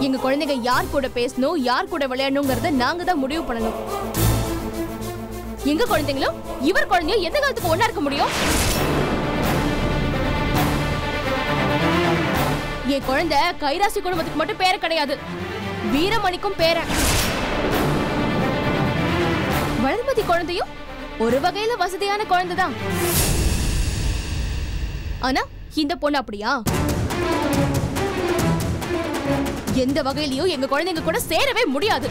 எங்க குழந்தைங்க யார் கூட பேசணும், யார் கூட விளையாடணும்ங்கறத நாங்க தான் முடிவு பண்ணணும். எங்க குழந்தைங்களும் இவர் குழந்தையும் எந்த காலத்துக்கு ஒண்ணா இருக்க முடியும்? என் குழந்தை கைராசி குடும்பத்துக்கு மட்டும் பேர கிடையாது, வீரமணிக்கும் பேர. வளர்மதி குழந்தையும் ஒரு வகையில வசதியான குழந்தைதான். ஆனா இந்த பொண்ணு அப்படியா? எந்த வகையிலயும் எங்க குழந்தைங்க கூட சேரவே முடியாது.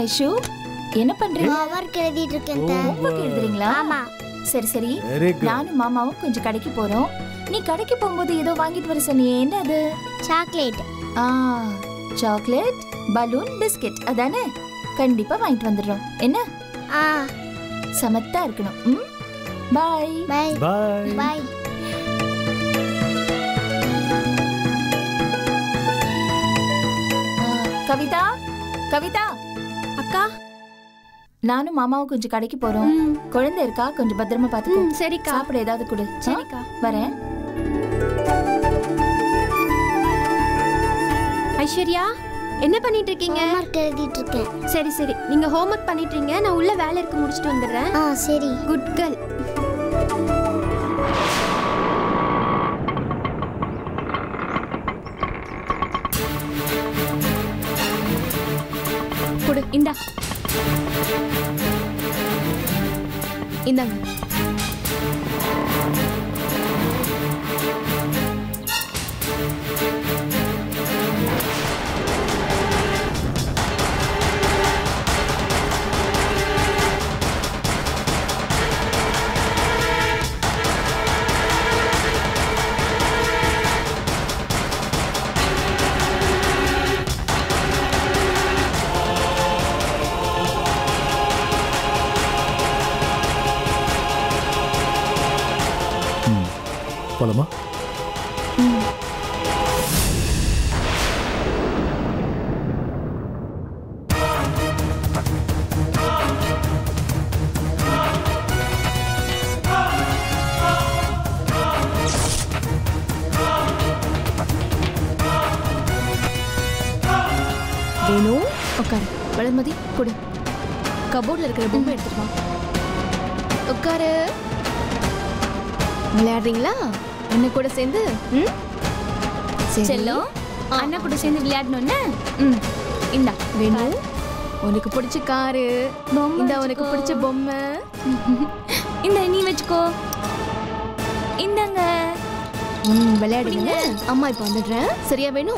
ஐஷு, என்ன பண்றீங்க? ஹோம்வொர்க் எழுதிட்டு இருக்கேன். ஹோம்வொர்க் எழுதுறீங்களா? ஆமா. சரி சரி, நானும் மாமாவும் கொஞ்சம் கடைக்கு போறோம். நீ கடைக்கு போகும்போது ஏதோ வாங்கிட்டு வர சொன்னியே, என்ன அது? சாக்லேட். சாக்லேட், பலூன், பிஸ்கட் அதானே? கண்டிப்பா வாங்கிட்டு வந்துடுறோம். என்ன? சமத்தா இருக்கணும். பாய் பாய் பாய் பாய். கவிதா, கவிதா அக்கா, நானும் மாமாவும் கொஞ்சம் கடைக்கு போறோம். குழந்தை இருக்கா, கொஞ்சம் பத்திரமா பாத்துக்கோ. சரிக்கா. சாப்பிட ஏதாவது கொடு. சரிக்கா. வரேன். ஐஸ்வர்யா, என்ன பண்ணிட்டு இருக்கீங்க? ஹோம்வொர்க் எழுதிட்டு இருக்கேன். சரி சரி, நீங்க ஹோம்வொர்க் பண்ணிட்டு இருக்கீங்க, நான் உள்ள வேலை இருக்கு முடிச்சிட்டு வந்துடுறேன். சரி. Good girl. கொடு. இந்தா, இந்தாங்க. போலாமா? வேணு, உட்காரு. வளர்மதி, கொடு. கபோர்ட்ல இருக்கிற பொம்மை எடுத்துட்டு வா. உட்காரு. விளையாடுறீங்களா அண்ணா கூட சேர்ந்து? செல்லம், அண்ணா கூட சேர்ந்து விளையாடணும்னு. இந்தா வேணு, உனக்கு பிடிச்ச காரு, இந்த உனக்கு பிடிச்ச பொம்மை. இந்த நீ வச்சுக்கோ. இந்தாங்க. விளையாடுங்க. அம்மா இப்ப வந்துடுறேன். சரியா வேணு?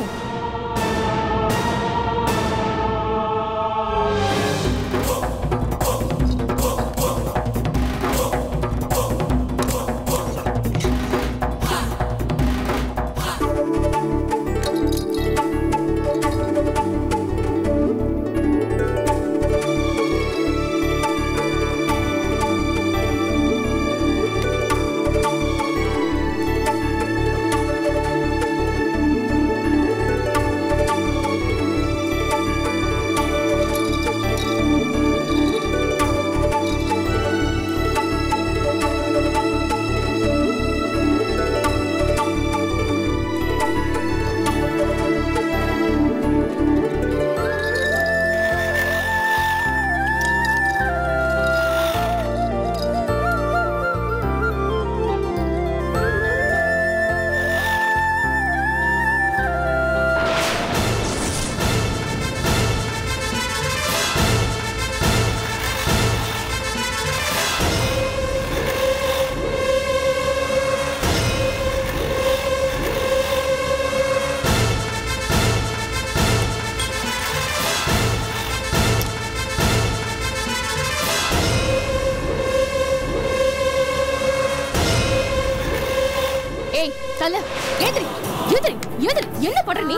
தல ஏந்திரி ஏந்திரி ஏந்திரி. என்ன பண்ற நீ?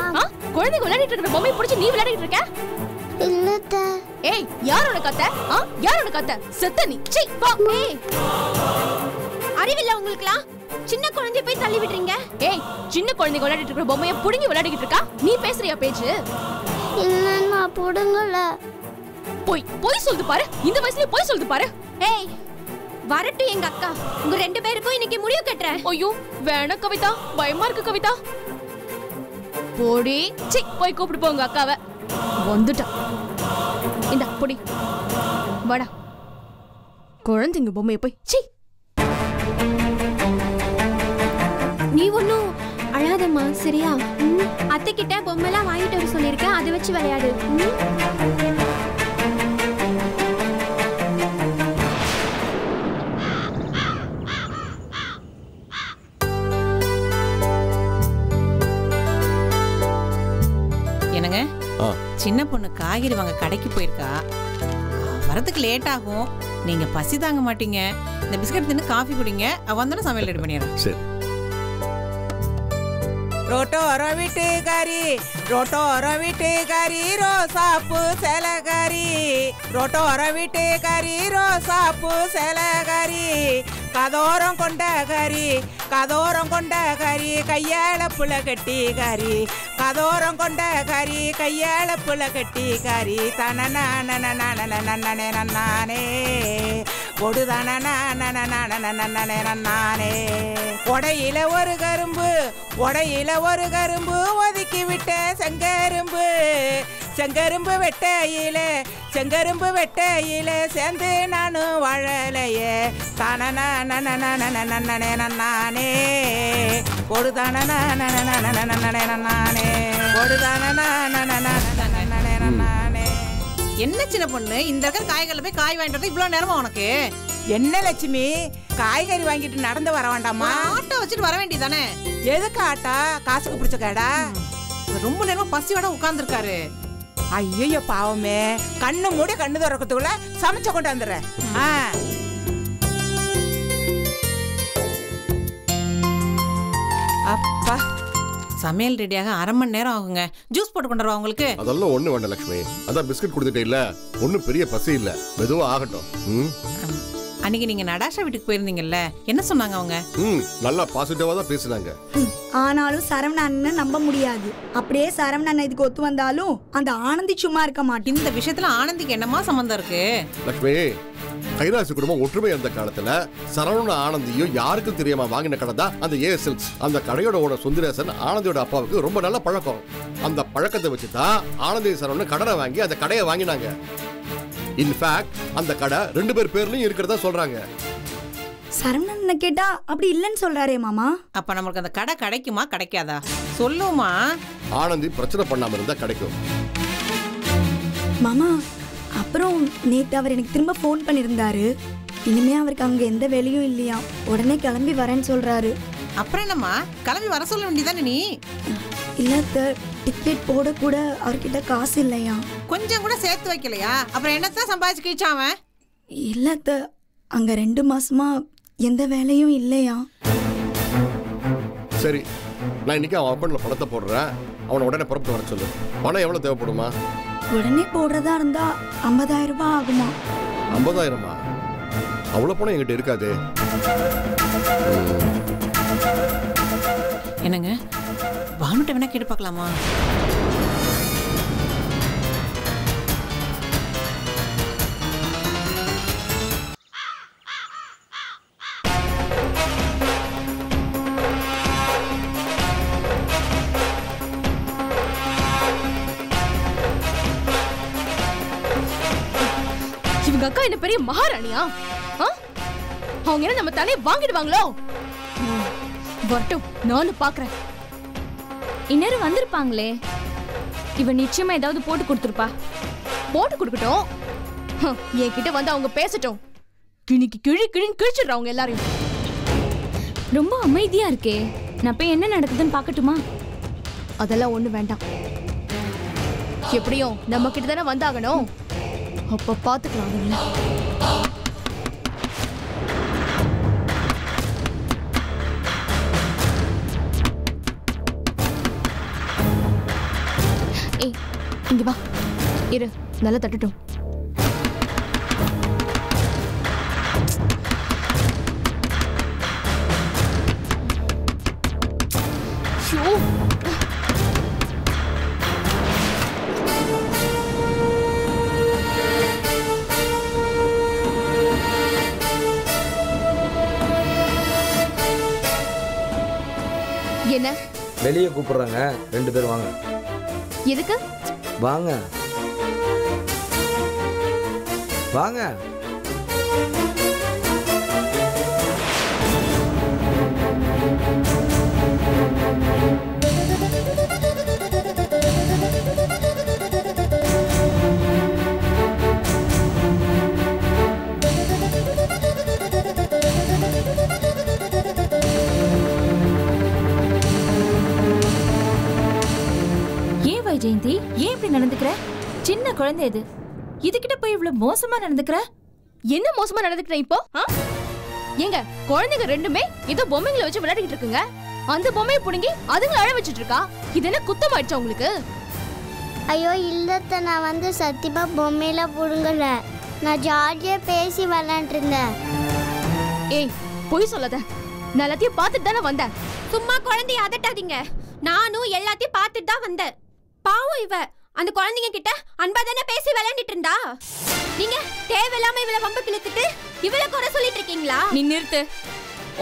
குழந்தைங்க விளையாடிட்டு இருக்கிற பொம்மை பிடிச்சி நீ விளையாடிட்டு இருக்க? இல்லத்த. ஏய் யாரோட கத்த? யாரோட கத்த? செத்த நீ. சீ போ. ஏய் அறிவில்ல உங்களுக்குலாம்? சின்ன குழந்தைய போய் தள்ளி விடுறீங்க. ஏய் சின்ன குழந்தைங்க விளையாடிட்டு இருக்கிற பொம்மையை புடுங்கி விளையாடிட்டு இருக்கா? நீ பேசுறியா பேச்சு? இல்லன்னா போடுங்கல. போய் சொல்லுது பாரு. இந்த வயசுல போய் சொல்லுது பாரு. ஏய் வரட்டும் எங்க அக்கா. உங்க 2 பேருக்கும் இன்னைக்கு முடிவு கட்டுறேன். ஐயோ வேணா கவிதா, பயமா இருக்கு கவிதா. போடி. சீ போய் கூப்பிட்டு போங்க அக்காவை. வந்துட்டா. இந்த பொடி வாடா. குழந்தைங்க பொம்மையை போய் சீ. நீ ஒன்னும் அழாதம்மா சரியா? அத்தை கிட்ட பொம்மைலாம் வாங்கிட்டு வர சொல்லியிருக்கேன், அதை வச்சு விளையாடு. என்னங்க சின்ன பொண்ணு காய்கறி வாங்க கடைக்கு போயிருக்கா, வரதுக்கு லேட் ஆகும். நீங்க பசி தாங்க மாட்டீங்க, இந்த பிஸ்கட் தின்னு காஃபி குடிங்க, வந்தோன்னு சமையல் ரெடி பண்ணிடுறேன். சரி. ரோட்டோர வீட்டுக்காரி, ரோட்டோர வீட்டுக்காரி, ரோசாப்பு சேலகாரி, ரோட்டோர வீட்டுக்காரி, ரோசாப்பு சேலகாரி, கதோரம் கொண்ட கறி, கதோரம் கொண்ட கறி, கையால புல கட்டி கறி, கதோரம் கொண்ட கறி, கையால புல கட்டி கறி, தனனே நன்னானே கொடுதானே நன்னானே. உடையில ஒரு கரும்பு, உடையில ஒரு கரும்பு, ஒதுக்கி விட்ட செங்கரும்பு, செங்கரும்பு வெட்டையில, செங்கரும்பு வெட்டையில சேர்ந்து நானும் வாழலையே, தனனே நன்னானே கொடுதானே நன்னானே கொடுதானே நன்னானே. என்ன சின்ன பொண்ணு இந்த காய்கறில போய் காய் வாங்கிட்டு இவ்வளவு நேரமா உனக்கு? என்ன லட்சுமி, காய்கறி வாங்கிட்டு நடந்து வர வேண்டாமா? ஆட்டோ வச்சுட்டு வர வேண்டியதானே? எதுக்கு ஆட்டோ? காசுக்கு பிடிச்ச கடா. ரொம்ப நேரம் பசியோட உட்கார்ந்துருக்காரு. ஐயோ பாவமே, கண்ணு மூடி கண்ணு திறக்கிறதுக்குள்ள சமைச்ச கொண்டு வந்துடுறேன். அப்பா சமையல் ரெடியாக 1/2 மணி நேரம் ஆகுங்க. ஜூஸ் போட்டு கொண்டு வருவா உங்களுக்கு? அதெல்லாம் ஒண்ணு வேண்டாம் லட்சுமி, அதான் பிஸ்கட் கொடுத்துட்டே இல்ல, ஒன்னும் பெரிய பசி இல்ல, மெதுவா ஆகட்டும். அன்னைக்கு நீங்க நடாஷா வீட்டுக்கு போயிருந்தீங்கல்ல, என்ன சொன்னாங்க அவங்க? நல்லா பாசிட்டிவா தான் பேசினாங்க. ஆனாலும் சரவணன் நம்ப முடியாது. அப்படியே சரவணன் இதுக்கு ஒத்து வந்தாலும் அந்த ஆனந்தி சும்மா இருக்க மாட்டேன். இந்த விஷயத்துல ஆனந்திக்கு என்னமா சம்பந்தம் இருக்கு? லட்சுமி, கைராசி குடும்பம் ஒற்றுமை அந்த காலத்துல சரவண ஆனந்தியும் யாருக்கும் தெரியாம வாங்கின கடை தான் அந்த ஏஎஸ்எல்ஸ். அந்த கடையோட ஓட சுந்தரேசன் ஆனந்தியோட அப்பாவுக்கு ரொம்ப நல்ல பழக்கம். அந்த பழக்கத்தை வச்சுதான் ஆனந்தி சரவணன் கடனை வாங்கி அந்த கடையை வாங்கினாங்க. இன்ஃபேக்ட் அந்த கடை 2 பேர் பேர்லயும் இருக்கிறதா சொல்றாங்க. சரவணன் கேட்டா அப்படி இல்லைன்னு சொல்றாரே மாமா. அப்ப நமக்கு அந்த கடை கிடைக்குமா கிடைக்காதா சொல்லுமா? ஆனந்தி பிரச்சனை பண்ணாம இருந்தா கிடைக்கும் மாமா. அப்புறம் நேத்து அவர் எனக்கு திரும்ப ஃபோன் பண்ணியிருந்தாரு. இனிமே அவருக்கு அங்க எந்த வேலையும் இல்லையா, உடனே கிளம்பி வரேன்னு சொல்றாரு. அப்புறம் என்னம்மா, கிளம்பி வர சொல்ல வேண்டியதானே நீ? இல்ல டிக்கெட் போட கூட அவர்கிட்ட காசு இல்லையா. கொஞ்சம் கூட சேர்த்து வைக்கலையா? அப்புறம் என்னத்தான் சம்பாதிச்சு கிழிச்சாவன்? இல்ல அங்க 2 மாசமா எந்த வேலையும் இல்லையா. சரி, நான் இன்னைக்கு அவன் அக்கௌண்ட்ல பணத்தை போடுறேன், அவனை உடனே புறப்பட்டு வர சொல்லு. பணம் எவ்வளவு தேவைப்படுமா? உடனே போடுறதா இருந்தா 50,000 ரூபாய் ஆகுமா? 50,000? அவ்வளவு பணம் என்கிட்ட இருக்காது. என்னங்க, பானுட்ட வேணா கேட்டு பார்க்கலாமா? இவங்க அக்கா என்ன பெரிய மகாராணியா? அவங்க என்ன நம்ம தலையை வாங்கிடுவாங்களோ? வரட்டும், நானும் பாக்குறேன். இந்நேரம் வந்திருப்பாங்களே. இவ நிச்சயமா ஏதாவது போட்டு கொடுத்துருப்பா. போட்டு கொடுக்கட்டும், என்கிட்ட வந்து அவங்க பேசட்டும். கிணிக்கு கிழி கிழின்னு கிழிச்சிடுற அவங்க எல்லாரையும். ரொம்ப அமைதியா இருக்கே, நான் போய் என்ன நடக்குதுன்னு பாக்கட்டுமா? அதெல்லாம் ஒண்ணு வேண்டாம். எப்படியும் நம்ம கிட்ட தானே வந்தாகணும், அப்ப பாத்துக்கலாம். ஏய் இங்க வா, இரு. நல்லா தட்டட்டும். என்ன வெளியே கூப்பிடுறாங்க, 2 பேர் வாங்க. எதுக்கு? வாங்க வாங்க. ஜெயந்தி, ஏன் இப்படி நடந்துக்கிற? சின்ன குழந்தை இது, இதுகிட்ட போய் இவ்வளவு மோசமா நடந்துக்கிற? என்ன மோசமா நடந்துக்கிற இப்போ? எங்க குழந்தைங்க ரெண்டுமே ஏதோ பொம்மைங்களை வச்சு விளையாடிட்டு இருக்குங்க. அந்த பொம்மையை புடுங்கி அதுங்களை அழ வச்சுட்டு இருக்கா. இது என்ன குத்தம் ஆயிடுச்சா உங்களுக்கு? ஐயோ இல்லத்த, நான் வந்து சத்தியமா பொம்மையில புடுங்கல. நான் ஜாலியா பேசி விளையாண்டு இருந்தேன். ஏய் பொய் சொல்லாத, நான் எல்லாத்தையும் பார்த்துட்டு தானே வந்தேன். சும்மா குழந்தைய அதட்டாதீங்க. நானும் எல்லாத்தையும் பார்த்துட்டு தான் வந்தேன். பாவம் இவ அந்த குழந்தைங்க கிட்ட அன்பா தானே பேசி விளையாண்டுட்டு இருந்தா. நீங்க தேவையில்லாம இவளை வம்பு கிழத்துட்டு இவளை குறை சொல்லிட்டு இருக்கீங்களா? நீ நிறுத்து,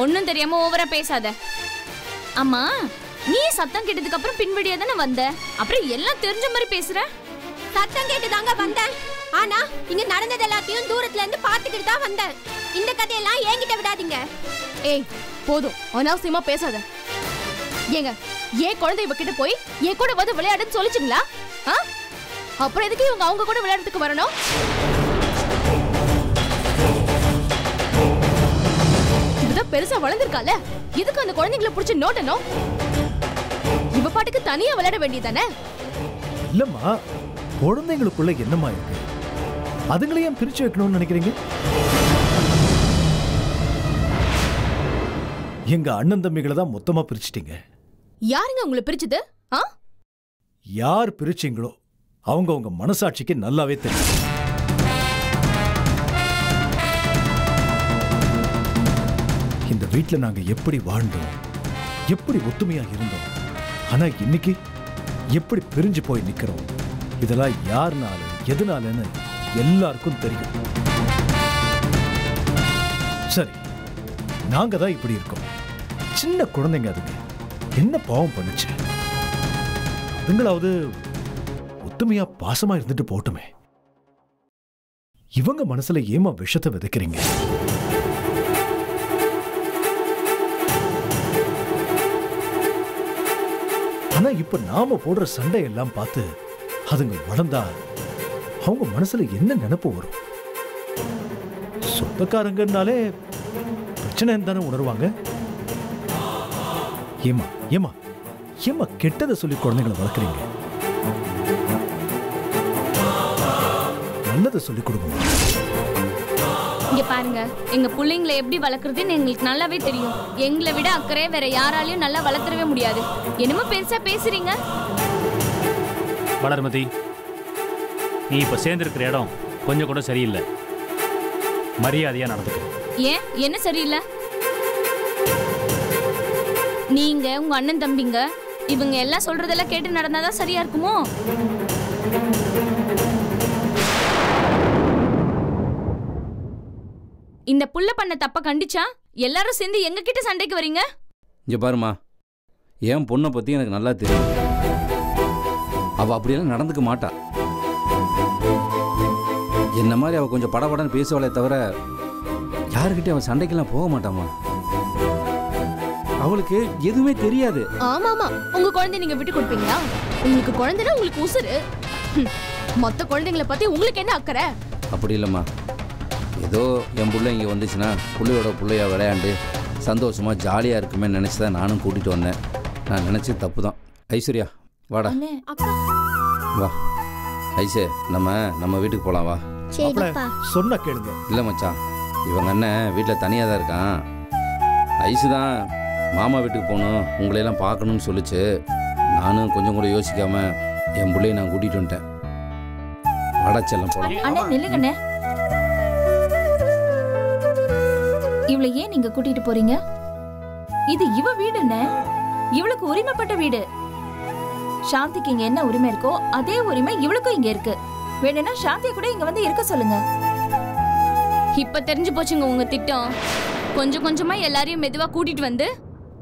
ஒன்னும் தெரியாம ஓவரா பேசாத. அம்மா, நீ சத்தம் கேட்டதுக்கு அப்புறம் பின்வழியா தானே வந்த, அப்புறம் எல்லாம் தெரிஞ்ச மாதிரி பேசுற. சத்தம் கேட்டுதாங்க வந்தேன். ஆனா இங்க நடந்தது எல்லாத்தையும் தூரத்துல இருந்து பாத்துக்கிட்டு தான் வந்தேன். இந்த கதையெல்லாம் என்கிட்ட விடாதீங்க. ஏய் போதும், அனாவசியமா பேசாத. ஏங்க ஏன் குழந்தை இவ கிட்ட போய் என் கூட வந்து விளையாடுன்னு சொல்லிச்சுங்களா? அப்புறம் எதுக்கு இவங்க அவங்க கூட விளையாடுறதுக்கு வரணும்? இதுதான் பெருசா வளர்ந்துருக்கால, எதுக்கு அந்த குழந்தைங்களை புடிச்சு நோட்டணும்? இவ பாட்டுக்கு தனியா விளையாட வேண்டியதானே? இல்லம்மா, குழந்தைங்களுக்குள்ள என்னமா இருக்கு? அதுங்களையும் பிரிச்சு வைக்கணும்னு நினைக்கிறீங்க? எங்க அண்ணன் தம்பிகளை தான் மொத்தமா பிரிச்சிட்டீங்க. யாருங்க உங்களை பிரிச்சது? யார் பிரிச்சீங்களோ அவங்க உங்க மனசாட்சிக்கு நல்லாவே தெரியும். இந்த வீட்டுல நாங்க எப்படி வாழ்ந்தோம், எப்படி ஒத்துமையா இருந்தோம், ஆனா இன்னைக்கு எப்படி பிரிஞ்சு போய் நிக்கிறோம், இதெல்லாம் யாருனால எதுனாலன்னு எல்லாருக்கும் தெரியும். சரி, நாங்க தான் இப்படி இருக்கோம். சின்ன குழந்தைங்க, அதுங்க என்ன பாவம் பண்ணுச்சு? அதுங்களாவது ஒத்துமையா பாசமா இருந்துட்டு போட்டுமே. இவங்க மனசுல ஏமா விஷத்தை விதைக்கிறீங்க? ஆனா இப்ப நாம போடுற சண்டை எல்லாம் பார்த்து அதுங்க வளர்ந்தா அவங்க மனசுல என்ன நினைப்பு வரும்? சொந்தக்காரங்கனாலே பிரச்சனை தானே உணர்வாங்க. ஏமா ஏமா ஏமா கெட்டதை சொல்லி குழந்தைகளை வளர்க்குறீங்க? நல்லதை சொல்லி கொடுங்க. இங்க பாருங்க, எங்க பிள்ளைங்களை எப்படி வளர்க்குறதுன்னு எங்களுக்கு நல்லாவே தெரியும். எங்களை விட அக்கறை வேற யாராலையும் நல்லா வளர்த்துறவே முடியாது. என்னமோ பெருசா பேசுறீங்க. வளர்மதி, நீ இப்ப சேர்ந்திருக்கிற இடம் கொஞ்சம் கூட சரியில்லை. மரியாதையா நடந்துக்க. ஏன் என்ன சரியில்லை? நீங்க உங்க அண்ணன் தம்பிங்க இவங்க எல்லாம் சொல்றதெல்லாம் கேட்டு நடந்தாதான் சரியா இருக்குமோ? இந்த புள்ள பண்ண தப்ப கண்டிச்சா எல்லாரும் சேர்ந்து எங்க கிட்ட சண்டைக்கு வரீங்க? இங்க பாருமா, என் பொண்ணை பத்தி எனக்கு நல்லா தெரியும். அவ அப்படியெல்லாம் நடந்துக்க மாட்டா. என்ன மாதிரி அவ கொஞ்சம் படபடன்னு பேசுவாளே தவிர யாருக்கிட்டே அவன் சண்டைக்கெல்லாம் போக மாட்டாமா. அவளுக்கு எதுவுமே தெரியாது. ஆமா ஆமா, உங்க குழந்தை நீங்க விட்டு கொடுப்பீங்களா? உங்களுக்கு குழந்தைனா உங்களுக்கு உசுரு. மொத்த குழந்தைங்களை பத்தி உங்களுக்கு என்ன அக்கறை? அப்படி இல்லைம்மா, ஏதோ என் பிள்ளை இங்கே வந்துச்சுன்னா பிள்ளையோட பிள்ளையா விளையாண்டு சந்தோஷமாக ஜாலியாக இருக்குமே நினச்சி தான் நானும் கூட்டிகிட்டு வந்தேன். நான் நினச்சி தப்பு தான். ஐஸ்வர்யா வாடா, வா ஐசே, நம்ம வீட்டுக்கு போகலாம் வா. சொன்ன கேளுங்க. இல்லை மச்சான், இவங்க அண்ணன் வீட்டில் தனியாக தான் இருக்கான். ஐசு தான் மாமா வீட்டுக்கு போகணும், உங்களையெல்லாம் பார்க்கணும்னு சொல்லிச்சு. நானும் கொஞ்சம் கூட யோசிக்காமல் என் பிள்ளையை நான் கூட்டிகிட்டு வந்துட்டேன். வடச்செல்லம் போலாம். அண்ணே நில்லுங்கண்ணே. இவளை ஏன் நீங்க கூட்டிட்டு போறீங்க? இது இவ வீடுண்ணே. இவளுக்கு உரிமைப்பட்ட வீடு. சாந்திக்கு இங்க என்ன உரிமை இருக்கோ அதே உரிமை இவளுக்கும் இங்க இருக்கு. வேணும்னா சாந்தியை கூட இங்க வந்து இருக்க சொல்லுங்க. இப்ப தெரிஞ்சு போச்சுங்க உங்க திட்டம். கொஞ்சம் கொஞ்சமா எல்லாரையும் மெதுவா கூட்டிட்டு வந்து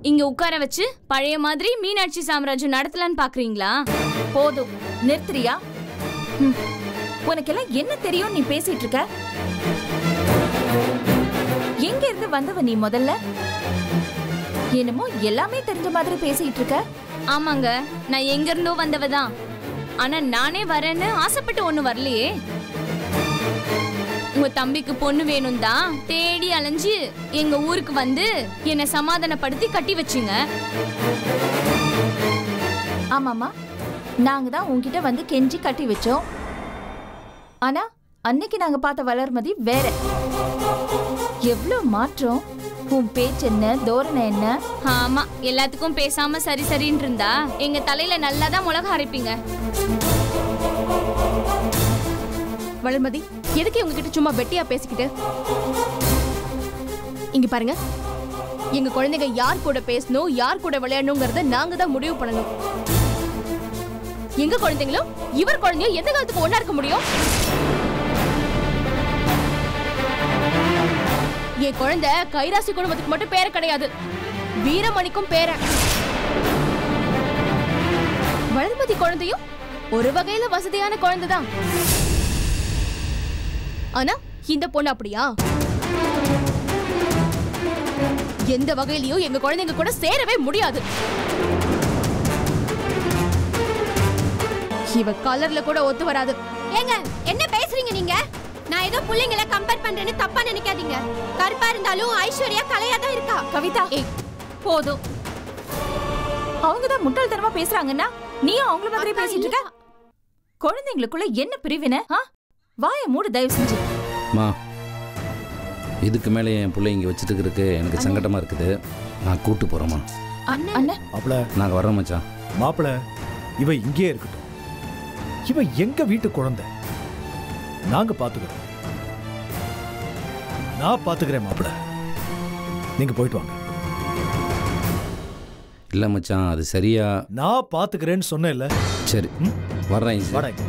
இங்க உட்கார வச்சு பழைய மாதிரி மீனாட்சி சாம்ராஜ்யம் நடத்தலான்னு பாக்குறீங்களா? போதும், நிறுத்துறியா? உனக்கெல்லாம் என்ன தெரியும் நீ பேசிட்டு இருக்க? எங்க இருந்து வந்தவ நீ முதல்ல? என்னமோ எல்லாமே தெரிஞ்ச மாதிரி பேசிட்டு இருக்க. ஆமாங்க, நான் எங்க இருந்தோ வந்தவதான். ஆனா நானே வரேன்னு ஆசைப்பட்டு ஒண்ணு வரலையே. உங்க தம்பிக்கு பொண்ணு வேணும் தான் தேடி அலைஞ்சு எங்க ஊருக்கு வந்து என்னை சமாதானப்படுத்தி கட்டி வச்சிங்க. ஆமாமா, நாங்க தான் உன்கிட்ட வந்து கெஞ்சி கட்டி வச்சோம். ஆனா அன்னைக்கு நாங்க பார்த்த வளர்மதி வேற. எவ்வளவு மாற்றம்! உன் பேச்சு என்ன, தோரணை என்ன? ஆமா, எல்லாத்துக்கும் பேசாம சரி சரின்னு இருந்தா எங்க தலையில நல்லாதான் மிளகா அரைப்பீங்க. வளர்மதி, எதுக்கு உங்ககிட்ட சும்மா வெட்டியா பேசிக்கிட்டு? இங்க பாருங்க, எங்க குழந்தைங்க யார் கூட பேசணும், யார் கூட விளையாடணுங்கிறத நாங்க தான் முடிவு பண்ணணும். எங்க குழந்தைங்களும் இவர் குழந்தையும் எந்த காலத்துக்கு ஒண்ணா இருக்க முடியும்? என் குழந்தை கைராசி குடும்பத்துக்கு மட்டும் பேர கிடையாது, வீரமணிக்கும் பேர. வளர்மதி குழந்தையும் ஒரு வகையில வசதியான குழந்தைதான். ஆனா இந்த பொண்ணு அப்படியா? எந்த வகையிலயும் எங்க குழந்தைங்க கூட சேரவே முடியாது. இவ கலர்ல கூட ஒத்து வராது. ஏங்க என்ன பேசுறீங்க நீங்க? நான் ஏதோ புள்ளைங்களை கம்பேர் பண்றேன்னு தப்பா நினைக்காதீங்க. கருப்பா இருந்தாலும் ஐஸ்வர்யா கலையா தான் இருக்கா. கவிதா, போதும். அவங்கதான் முட்டாள்தனமா பேசுறாங்கன்னா நீயும் அவங்கள மாதிரி பேசிட்டு இருக்க. குழந்தைங்களுக்குள்ள என்ன பிரிவினை? வாய மூடு தயவு செஞ்சு. மா, இதுக்கு மேலே என் பிள்ளை இங்கே வச்சுட்டு இருக்கு எனக்கு சங்கடமா இருக்குது. நான் கூட்டு போறேம்மா. அண்ணன் மாப்பிள, நாங்கள் வர்றோம் மச்சான். மாப்பிள, இவ இங்கே இருக்கட்டும். இவ எங்க வீட்டு குழந்தை, நாங்க பாத்துக்கிறோம். நான் பாத்துக்கிறேன் மாப்பிள, நீங்க போயிட்டு வாங்க. இல்லை மச்சான், அது சரியா? நான் பாத்துக்கிறேன்னு சொன்னேன்ல. சரி, வர்றேன். வரேன்.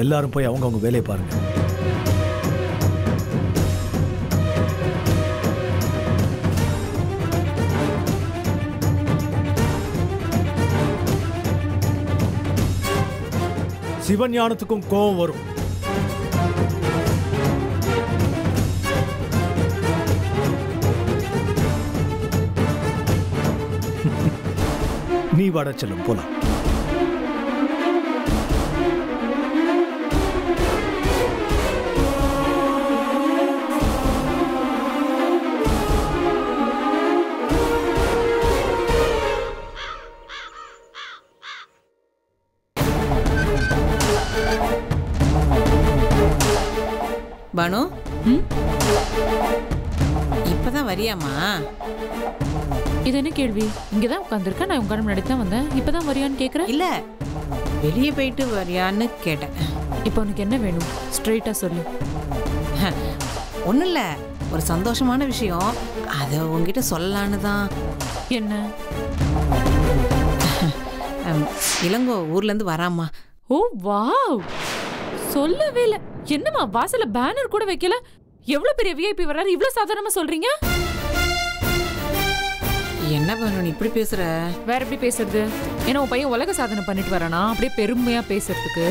எல்லாரும் போய் அவங்க வேலையை பாருங்க. சிவஞானத்துக்கும் கோபம் வரும். நீ வாட செல்லும், போலாம். பானு, இப்பதான் வரியாமா? இது என்ன கேள்வி? இங்கதான் உட்காந்துருக்க, நான் உங்க முன்னாடி தான் வந்தேன். இப்பதான் வரியான்னு கேக்குறேன். இல்ல, வெளியே போயிட்டு வரியான்னு கேட்டேன். இப்போ உனக்கு என்ன வேணும்? ஸ்ட்ரெயிட்டா சொல்லு. ஒன்றும் இல்லை, ஒரு சந்தோஷமான விஷயம், அதை உங்ககிட்ட சொல்லலான்னு தான். என்ன? இளங்கோ ஊர்லேருந்து வராமா. ஓ வாவ், சொல்லவே இல்லை. என்னம்மா வாசல்ல பேனர் கூட வைக்கல? எவ்வளவு பெரிய விஐபி வர்றாரு, இவ்வளவு சாதாரணமா சொல்றீங்க? என்ன பண்ணணும் இப்படி பேசுற? வேற எப்படி பேசுறது? ஏன்னா உன் பையன் உலக சாதனை பண்ணிட்டு வரானா, அப்படியே பெருமையா பேசுறதுக்கு?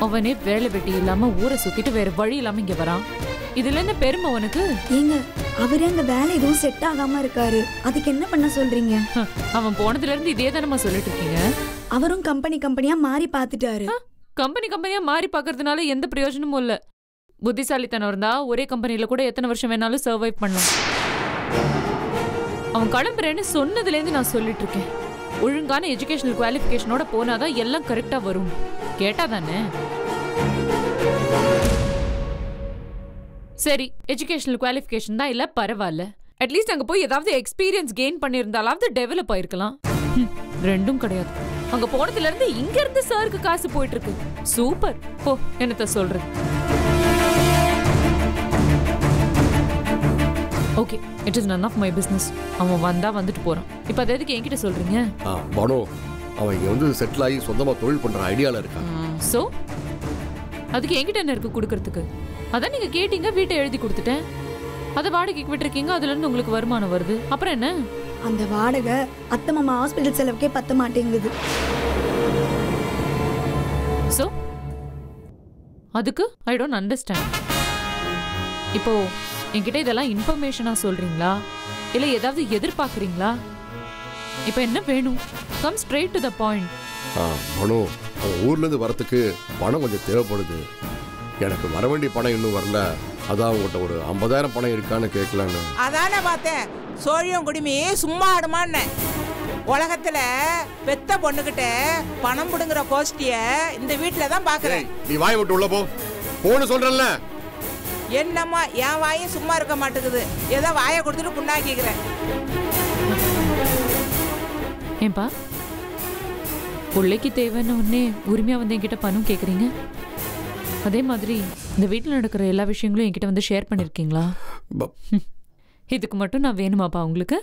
அவனே வேலை வெட்டி இல்லாம ஊரை சுத்திட்டு வேற வழி இல்லாம இங்க வரான். இதுல என்ன பெருமை உனக்கு? ஏங்க, அவரே அந்த வேலை எதுவும் செட் ஆகாம இருக்காரு, அதுக்கு என்ன பண்ண சொல்றீங்க? அவன் போனதுல இருந்து இதே தானமா சொல்லிட்டு இருக்கீங்க. அவரும் கம்பெனியா மாறி பாத்துட்டாரு. கம்பெனியா மாறி பாக்குறதுனால எந்த பிரயோஜனமும் இல்ல. புத்திசாலித்தனம் இருந்தா ஒரே கம்பெனில கூட எத்தனை வருஷம் வேணாலும் சர்வைவ் பண்ணலாம். அவன் கிளம்புறேன்னு சொன்னதுல இருந்து நான் சொல்லிட்டு இருக்கேன், ஒழுங்கான எஜுகேஷனல் குவாலிஃபிகேஷனோட போனாதான் எல்லாம் கரெக்டா வரும். கேட்டா தானே? சரி, எஜுகேஷனல் குவாலிஃபிகேஷன் தான் இல்ல, பரவாயில்ல. அட்லீஸ்ட் அங்க போய் ஏதாவது எக்ஸ்பீரியன்ஸ் கெயின் பண்ணியிருந்தாலாவது டெவலப் ஆயிருக்கலாம். ரெண்டும் கிடையாது. அங்க போனதுல இருந்து இங்க இருந்து சாருக்கு காசு போயிட்டு இருக்கு. சூப்பர். போ, என்னத்த சொல்றது. Okay, it is none of my business. அவன் வந்தா வந்துட்டு போறான். இப்போ அது எதுக்கு என்கிட்ட சொல்றீங்க? பானு, அவன் இங்க வந்து செட்டில் ஆகி சொந்தமா தொழில் பண்ற ஐடியால இருக்கான். சோ அதுக்கு என்கிட்ட என்ன இருக்கு கொடுக்கறதுக்கு? அதான் நீங்க கேட்டீங்க, வீட்டை எழுதி கொடுத்துட்டேன். அதை வாடகைக்கு விட்டுருக்கீங்க, அதுல இருந்து உங்களுக்கு வருமானம் வருது. அப்புறம் என்ன? அந்த வாடகை அத்தை மாமா ஹாஸ்பிட்டல் செலவுக்கே பத்த மாட்டேங்குது. சோ அதுக்கு ஐ டோன்ட் அண்டர்ஸ்டாண்ட். இப்போ என்கிட்ட இதெல்லாம் இன்ஃபர்மேஷனா சொல்றீங்களா இல்ல ஏதாவது எதிர்பார்க்குறீங்களா? இப்போ என்ன வேணும்? Come straight to the point. மனு, ஊர்ல இருந்து வரத்துக்கு பணம் கொஞ்சம் தேவைப்படுது. எனக்கு வர வேண்டிய பணம் இன்னும் வரல. அதான் உங்கள்கிட்ட ஒரு 50,000 பணம் இருக்கான்னு கேட்கலான்னு. அதானே பார்த்தேன். சோழியம் குடிமி சும்மா ஆடுமான்னு. உலகத்துல பெத்த பொண்ணுகிட்ட பணம் புடுங்குற கோஷ்டிய இந்த வீட்டுல தான் பாக்குறேன். நீ வாயை விட்டு உள்ள போ. போன்னு சொல்றேன்ல. என்னம்மா என் வாயும் சும்மா இருக்க மாட்டேங்குது. ஏதோ வாயை கொடுத்துட்டு புண்ணாக்கிக்கிறேன். ஏன்பா, பிள்ளைக்கு தேவைன்னு உடனே உரிமையா வந்து என்கிட்ட பணம் கேட்குறீங்க? அதே மாதிரி இந்த வீட்டில் நடக்கிற எல்லா விஷயங்களும் என்கிட்ட வந்து ஷேர் பண்ணியிருக்கீங்களா? இதுக்கு மட்டும் நான் வேணுமாப்பா உங்களுக்கு?